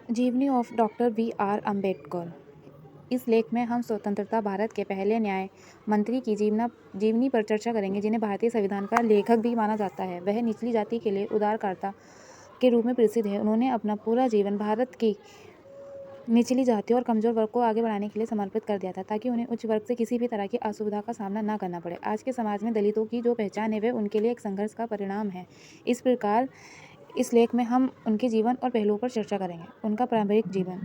जीवनी of doctor B R. Ambedkar. इस लेख में हम स्वतंत्रता भारत के पहले न्याय मंत्री की जीवनी पर चर्चा करेंगे, जिन्हें भारतीय संविधान का लेखक भी माना जाता है। वह निचली जाति के लिए उद्धारकर्ता के रूप में प्रसिद्ध है। उन्होंने अपना पूरा जीवन भारत की निचली जातियों और कमजोर वर्ग को आगे बढ़ाने के लिए समर्पित कर दिया था, ताकि उन्हें उच्च वर्ग से किसी भी तरह की असुविधा का सामना न करना पड़े। आज के समाज में दलितों की जो पहचान है, वह उनके लिए एक संघर्ष का परिणाम है। इस प्रकार इस लेख में हम उनके जीवन और पहलुओं पर चर्चा करेंगे। उनका पारिवारिक जीवन।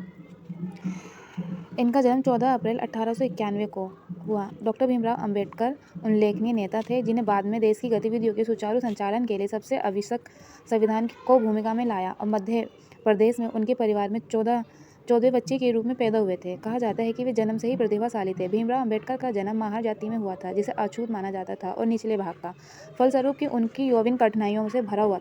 इनका जन्म 14 अप्रैल 1891 को हुआ। डॉक्टर भीमराव अंबेडकर उल्लेखनीय नेता थे, जिन्हें बाद में देश की गतिविधियों के सुचारू संचालन के लिए सबसे आवश्यक संविधान को भूमिका में लाया, और मध्य प्रदेश में उनके परिवार में 14वें बच्चे के रूप में पैदा हुए थे। कहा जाता है कि वे जन्म से ही प्रतिभाशाली थे। भीमराव अंबेडकर का जन्म महार जाति में हुआ था, जिसे अछूत माना जाता था और निचले भाग का। फलस्वरूप कि उनकी यौवन कठिनाइयों से भरा हुआ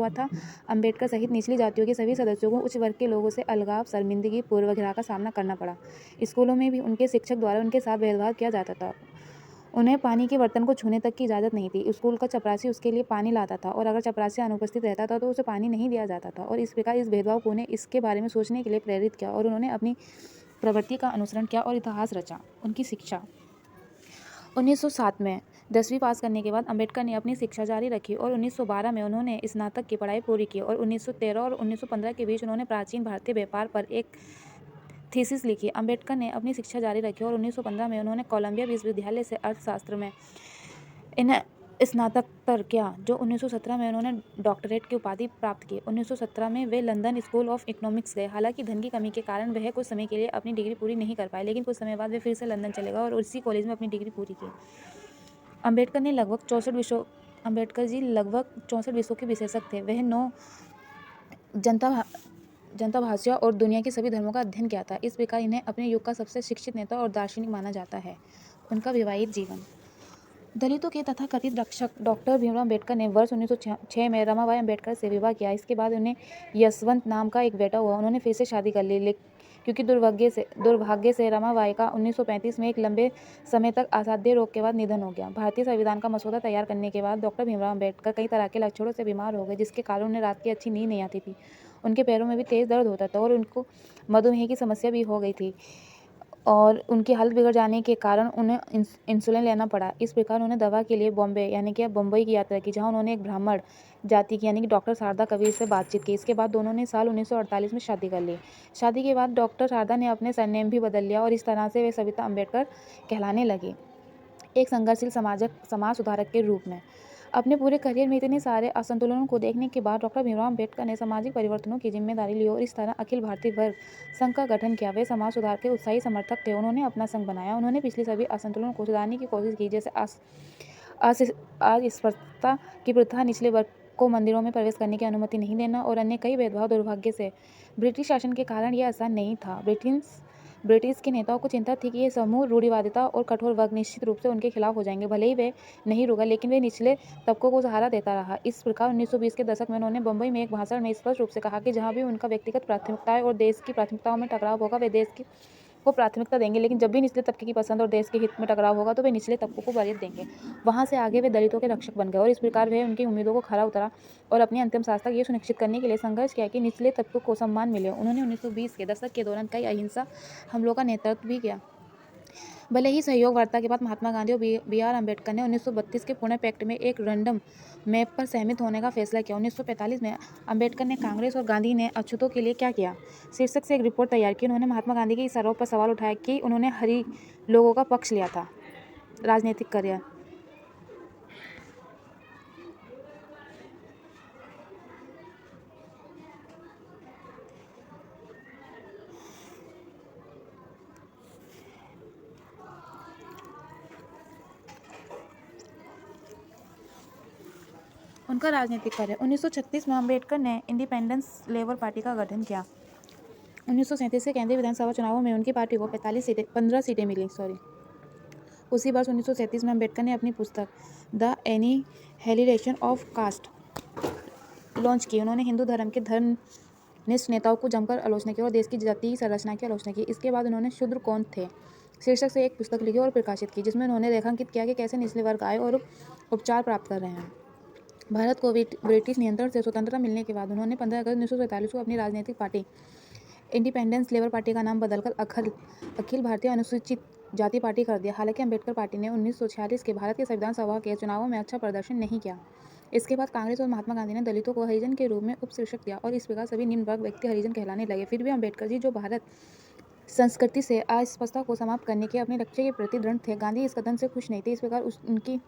था। अंबेडकर सहित निचली जातियों के सभी सदस्यों को उच्च वर्ग के लोगों से अलगाव, शर्मिंदगी, पूर्वाग्रह का सामना करना पड़ा। स्कूलों में भी उनके शिक्षक द्वारा उनके साथ भेदभाव किया जाता था। उन्हें पानी के बर्तन को छूने तक की इजाज़त नहीं थी। स्कूल का चपरासी उसके लिए पानी लाता था, और अगर चपरासी अनुपस्थित रहता था तो उसे पानी नहीं दिया जाता था। और इस प्रकार इस भेदभाव को उन्हें इसके बारे में सोचने के लिए प्रेरित किया, और उन्होंने अपनी प्रवृत्ति का अनुसरण किया और इतिहास रचा। उनकी शिक्षा। 1907 में 10वीं पास करने के बाद अंबेडकर ने अपनी शिक्षा जारी रखी, और 1912 में उन्होंने स्नातक की पढ़ाई पूरी की, और 1913 और 1915 के बीच उन्होंने प्राचीन भारतीय व्यापार पर एक थीसिस लिखी। अंबेडकर ने अपनी शिक्षा जारी रखी, और 1915 में उन्होंने कोलंबिया विश्वविद्यालय से अर्थशास्त्र में स्नातकोत्तर किया, जो 1917 में उन्होंने डॉक्टरेट की उपाधि प्राप्त की। 1917 में वे लंदन स्कूल ऑफ इकोनॉमिक्स गए। हालांकि धन की कमी के कारण वह कुछ समय के लिए अपनी डिग्री पूरी नहीं कर पाए, लेकिन कुछ समय बाद वे फिर से लंदन चले गए और उसी कॉलेज में अपनी डिग्री पूरी की। अंबेडकर जी लगभग 64 विषयों के विशेषज्ञ थे। वह 9 जनता भाषा और दुनिया के सभी धर्मों का अध्ययन किया था। इस प्रकार इन्हें अपने युग का सबसे शिक्षित नेता और दार्शनिक माना जाता है। उनका विवाहित जीवन। दलितों के तथाकथित रक्षक डॉक्टर भीमराव अम्बेडकर ने वर्ष 1906 में रमाबाई अम्बेडकर से विवाह किया। इसके बाद उन्हें यशवंत नाम का एक बेटा हुआ। उन्होंने फिर से शादी कर ली, क्योंकि दुर्भाग्य से रमाबाई का 1935 में एक लंबे समय तक असाध्य रोग के बाद निधन हो गया। भारतीय संविधान का मसौदा तैयार करने के बाद डॉक्टर भीमराव अम्बेडकर कई तरह के लक्षणों से बीमार हो गए, जिसके कारण उन्हें रात की अच्छी नींद नहीं आती थी। उनके पैरों में भी तेज दर्द होता था, और उनको मधुमेह की समस्या भी हो गई थी, और उनकी हालत बिगड़ जाने के कारण उन्हें इंसुलिन लेना पड़ा। इस प्रकार उन्होंने दवा के लिए बम्बई की यात्रा की, जहां उन्होंने एक ब्राह्मण जाति की डॉक्टर शारदा कबीर से बातचीत की। इसके बाद दोनों ने साल 1948 में शादी कर ली। शादी के बाद डॉक्टर शारदा ने अपने सरनेम भी बदल लिया, और इस तरह से वे सविता अम्बेडकर कहलाने लगी, एक संघर्षशील समाज सुधारक के रूप में। अपने पूरे करियर में इतने सारे असंतुलनों को देखने के बाद डॉक्टर भीमराव अम्बेडकर ने सामाजिक परिवर्तनों की जिम्मेदारी ली, और इस तरह अखिल भारतीय वर्ग संघ का गठन किया। वे समाज सुधार के उत्साही समर्थक थे। उन्होंने अपना संघ बनाया। उन्होंने पिछले सभी असंतुलनों को सुधारने की कोशिश की, जैसे अस्पृश्यता की प्रथा, निचले वर्ग को मंदिरों में प्रवेश करने की अनुमति नहीं देना, और अन्य कई भेदभाव। दुर्भाग्य से ब्रिटिश शासन के कारण यह आसान नहीं था। ब्रिटिश के नेताओं को चिंता थी कि ये समूह रूढ़िवादिता और कठोर वर्ग निश्चित रूप से उनके खिलाफ हो जाएंगे। भले ही वे नहीं रुका, लेकिन वे निचले तबकों को सहारा देता रहा। इस प्रकार 1920 के दशक में उन्होंने बम्बई में एक भाषण में स्पष्ट रूप से कहा कि जहां भी उनका व्यक्तिगत प्राथमिकताएं और देश की प्राथमिकताओं में टकराव होगा, वे देश को प्राथमिकता देंगे, लेकिन जब भी निचले तबके की पसंद और देश के हित में टकराव होगा, तो वे निचले तबकों को वरीयता देंगे। वहां से आगे वे दलितों के रक्षक बन गए, और इस प्रकार वे उनकी उम्मीदों को खरा उतरा, और अपनी अंतिम सांस तक ये सुनिश्चित करने के लिए संघर्ष किया कि निचले तबकों को सम्मान मिले। उन्होंने 1920 के दशक के दौरान कई अहिंसा हमलों का नेतृत्व भी किया। भले ही सहयोग वार्ता के बाद महात्मा गांधी और बी.आर. अम्बेडकर ने 1932 के पुणे पैक्ट में एक रैंडम मैप पर सहमत होने का फैसला किया। 1945 में अम्बेडकर ने कांग्रेस और गांधी ने अछूतों के लिए क्या किया शीर्षक से एक रिपोर्ट तैयार की। उन्होंने महात्मा गांधी के इस आरोप पर सवाल उठाया कि उन्होंने हरी लोगों का पक्ष लिया था। राजनीतिक करियर। उनका राजनीतिक कार्य। 1936 में अम्बेडकर ने इंडिपेंडेंस लेबर पार्टी का गठन किया। 1937 के केंद्रीय विधानसभा चुनावों में उनकी पार्टी को 15 सीटें मिली। उसी वर्ष 1937 में अम्बेडकर ने अपनी पुस्तक the annihilation of caste launch की। उन्होंने हिंदू धर्म के धर्मनिष्ठ नेताओं को जमकर आलोचना की और देश की जातीय संरचना की आलोचना की। इसके बाद उन्होंने शूद्र कौन थे शीर्षक से एक पुस्तक लिखी और प्रकाशित की, जिसमें उन्होंने रेखांकित किया कि कैसे निचले वर्ग आए और उपचार प्राप्त कर रहे हैं। भारत को ब्रिटिश नियंत्रण से स्वतंत्रता मिलने के बाद उन्होंने 15 अगस्त 1947 को अपनी राजनीतिक पार्टी इंडिपेंडेंस लेबर पार्टी का नाम बदलकर अखिल भारतीय अनुसूचित जाति पार्टी कर दिया। हालांकि अंबेडकर पार्टी ने 1946 के भारत के संविधान सभा के चुनावों में अच्छा प्रदर्शन नहीं किया। इसके बाद कांग्रेस और महात्मा गांधी ने दलितों को हरिजन के रूप में उपशीर्षक दिया और इस प्रकार सभी निम्न वर्ग व्यक्ति हरिजन कहलाने लगे। फिर भी अंबेडकर जी, जो भारत संस्कृति से अस्पृश्यता को समाप्त करने के अपने लक्ष्य के प्रति दृढ़ थे, गांधी इस कदम से खुश नहीं थे। इस प्रकार उनकी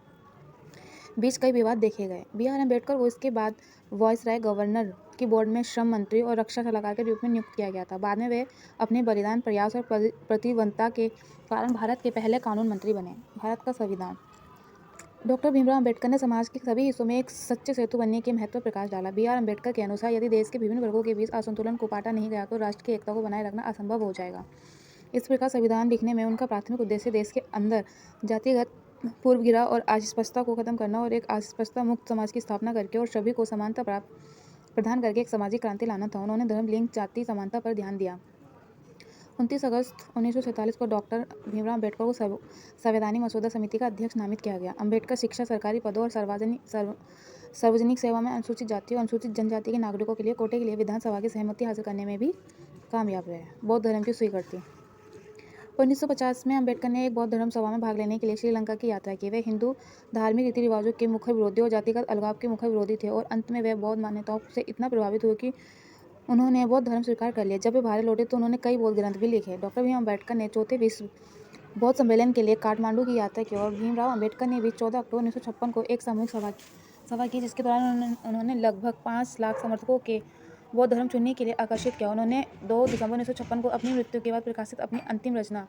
बीच कई विवाद देखे गए। बी.आर. अम्बेडकर को इसके बाद वायसराय, गवर्नर की बोर्ड में श्रम मंत्री और रक्षा सलाहकार के रूप में नियुक्त किया गया था। बाद में वे अपने बलिदान, प्रयास और प्रतिबद्धता के कारण भारत के पहले कानून मंत्री बने। भारत का संविधान। डॉक्टर भीमराव अम्बेडकर ने समाज के सभी हिस्सों में एक सच्चे सेतु बनने के महत्व पर प्रकाश डाला। बी.आर. अम्बेडकर के अनुसार यदि देश के विभिन्न वर्गों के बीच असंतुलन को काटा नहीं गया तो राष्ट्र की एकता को बनाए रखना असंभव हो जाएगा। इस प्रकार संविधान लिखने में उनका प्राथमिक उद्देश्य देश के अंदर जातिगत पूर्वग्रह और अस्पृश्यता को खत्म करना और एक अस्पृश्यता मुक्त समाज की स्थापना करके और सभी को समानता प्रदान करके एक सामाजिक क्रांति लाना था। उन्होंने धर्म, लिंग, जाति समानता पर ध्यान दिया। 29 अगस्त 1947 को डॉक्टर भीमराव अम्बेडकर को संवैधानिक मसौदा समिति का अध्यक्ष नामित किया गया। अम्बेडकर शिक्षा, सरकारी पदों और सार्वजनिक सेवा में अनुसूचित जाति और अनुसूचित जनजाति के नागरिकों के लिए कोटे के लिए विधानसभा की सहमति हासिल करने में भी कामयाब रहे। बौद्ध धर्म की स्वीकृति। 1950 में अम्बेडकर ने एक बौद्ध धर्म सभा में भाग लेने के लिए श्रीलंका की यात्रा की। वे हिंदू धार्मिक रीति रिवाजों के मुख्य विरोधी और जातिगत अलगाव के मुख्य विरोधी थे और अंत में वे बौद्ध मान्यताओं से इतना प्रभावित हुए कि उन्होंने बौद्ध धर्म स्वीकार कर लिया। जब वे भारत लौटे तो उन्होंने कई बौद्ध ग्रंथ भी लिखे। डॉक्टर भीमराव अम्बेडकर ने चौथे विश्व बौद्ध सम्मेलन के लिए काठमांडू की यात्रा की और भीमराव अम्बेडकर ने भी 14 अक्टूबर 1956 को एक सामूहिक सभा की, जिसके दौरान उन्होंने लगभग 5 लाख समर्थकों के बौद्ध धर्म चुनने के लिए आकर्षित किया। उन्होंने 2 दिसंबर 1956 को अपनी मृत्यु के बाद प्रकाशित अपनी अंतिम रचना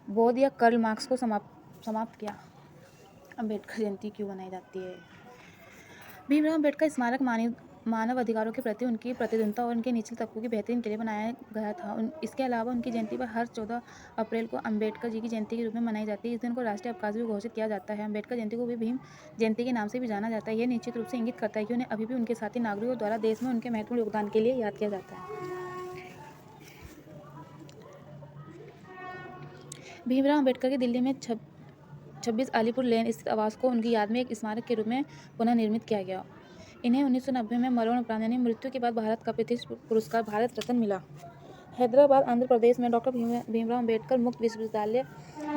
बोध या कर्ल मार्क्स को समाप्त किया। अम्बेडकर जयंती क्यों मनाई जाती है? भीमराव अम्बेडकर स्मारक मानव अधिकारों के प्रति उनकी प्रतिबद्धता और उनके निचले तबकों की बेहतरीन के लिए बनाया गया था। इसके अलावा उनकी जयंती पर हर 14 अप्रैल को अम्बेडकर जी की जयंती के रूप में मनाई जाती है। इस दिन को राष्ट्रीय अवकाश भी घोषित किया जाता है। अम्बेडकर जयंती को भी भीम जयंती के नाम से भी जाना जाता है। यह निश्चित रूप से इंगित करता है कि उन्हें अभी भी उनके साथी नागरिकों द्वारा देश में उनके महत्वपूर्ण योगदान के लिए याद किया जाता है। भीमराव अम्बेडकर की दिल्ली में 26 अलीपुर लेन स्थित आवास को उनकी याद में एक स्मारक के रूप में पुनर्निर्मित किया गया। इन्हें 1990 में मरणोपरांत यानी मृत्यु के बाद भारत का प्रतिष्ठित पुरस्कार भारत रत्न मिला। हैदराबाद, आंध्र प्रदेश में डॉक्टर भीमराव अम्बेडकर मुक्त विश्वविद्यालय,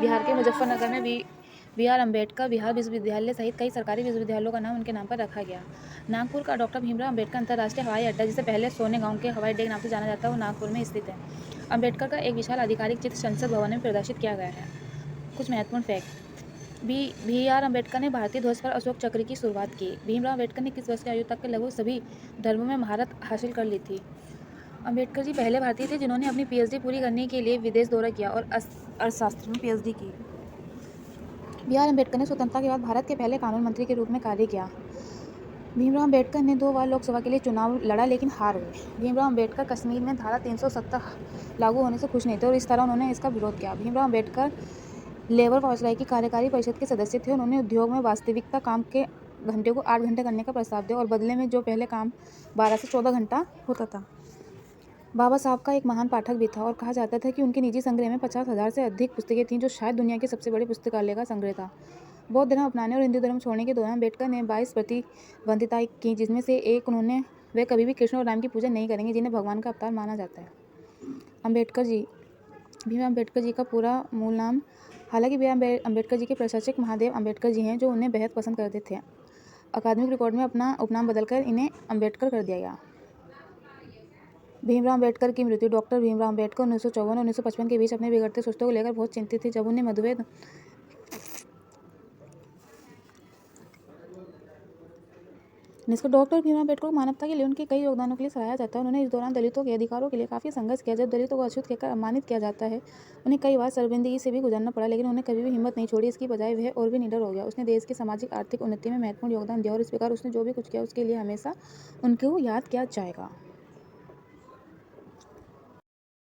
बिहार के मुजफ्फरनगर में बी.आर. अम्बेडकर बिहार विश्वविद्यालय सहित कई सरकारी विश्वविद्यालयों का नाम उनके नाम पर रखा गया। नागपुर का डॉक्टर भीमराव अम्बेडकर अंतर्राष्ट्रीय हवाई अड्डा, जिसे पहले सोनेगांव के हवाई अड्डे के नाम से जाना जाता है, वो नागपुर में स्थित है। अम्बेडकर का एक विशाल आधिकारिक चित्र संसद भवन में प्रदर्शित किया गया है। कुछ महत्वपूर्ण फैक्ट। बी.आर. अम्बेडकर ने भारतीय ध्वज पर अशोक चक्र की शुरुआत की। भीमराव अम्बेडकर ने किस वर्ष की आयु तक के लगभग सभी धर्मों में महारत हासिल कर ली थी? अम्बेडकर जी पहले भारतीय थे जिन्होंने अपनी पीएचडी पूरी करने के लिए विदेश दौरा किया और अर्थशास्त्र में पीएचडी की। बी.आर. अम्बेडकर ने स्वतंत्रता के बाद भारत के पहले कानून मंत्री के रूप में कार्य किया। भीमराव अम्बेडकर ने 2 बार लोकसभा के लिए चुनाव लड़ा लेकिन हार गए। भीमराव अम्बेडकर कश्मीर में धारा 370 लागू होने से खुश नहीं थे और इस तरह उन्होंने इसका विरोध किया। भीमराव अम्बेडकर लेबर वायसराय की कार्यकारी परिषद के सदस्य थे। उन्होंने उद्योग में वास्तविकता काम के घंटे को 8 घंटे करने का प्रस्ताव दिया और बदले में जो पहले काम 12 से 14 घंटा होता था। बाबा साहब का एक महान पाठक भी था और कहा जाता था कि उनके निजी संग्रह में 50,000 से अधिक पुस्तकें थीं, जो शायद दुनिया के सबसे बड़े पुस्तकालय का संग्रह था। बौद्ध धर्म अपनाने और हिंदू धर्म छोड़ने के दौरान अम्बेडकर ने 22 प्रतिबद्धताएं की, जिसमें से एक वे कभी भी कृष्ण और राम की पूजा नहीं करेंगे, जिन्हें भगवान का अवतार माना जाता है। अम्बेडकर जी। भीमराव अम्बेडकर जी का पूरा मूल नाम। हालांकि बी.आर. अम्बेडकर जी के प्रशासक महादेव अम्बेडकर जी हैं, जो उन्हें बेहद पसंद करते थे। अकादमिक रिकॉर्ड में अपना उपनाम बदलकर इन्हें अम्बेडकर कर दिया गया। भीमराव अम्बेडकर की मृत्यु। डॉक्टर भीमराव अम्बेडकर 1954 और 1955 के बीच अपने बिगड़ते स्वास्थ्य को लेकर बहुत चिंतित थे। जब उन्हें मधुमेह डॉक्टर भीमराव अम्बेडकर को मानवता के लिए उनके कई योगदानों के लिए सराहा जाता है। उन्होंने इस दौरान दलितों के अधिकारों के लिए काफ़ी संघर्ष किया। जब दलितों को अछूत कहकर अपमानित किया जाता है, उन्हें कई बार शर्मिंदगी से भी गुजरना पड़ा, लेकिन उन्हें कभी भी हिम्मत नहीं छोड़ी। इसकी बजाय वह और भी निडर हो गया। उसने देश की सामाजिक आर्थिक उन्नति में महत्वपूर्ण योगदान दिया और इस प्रकार उसने जो भी कुछ किया उसके लिए हमेशा उनको याद किया जाएगा।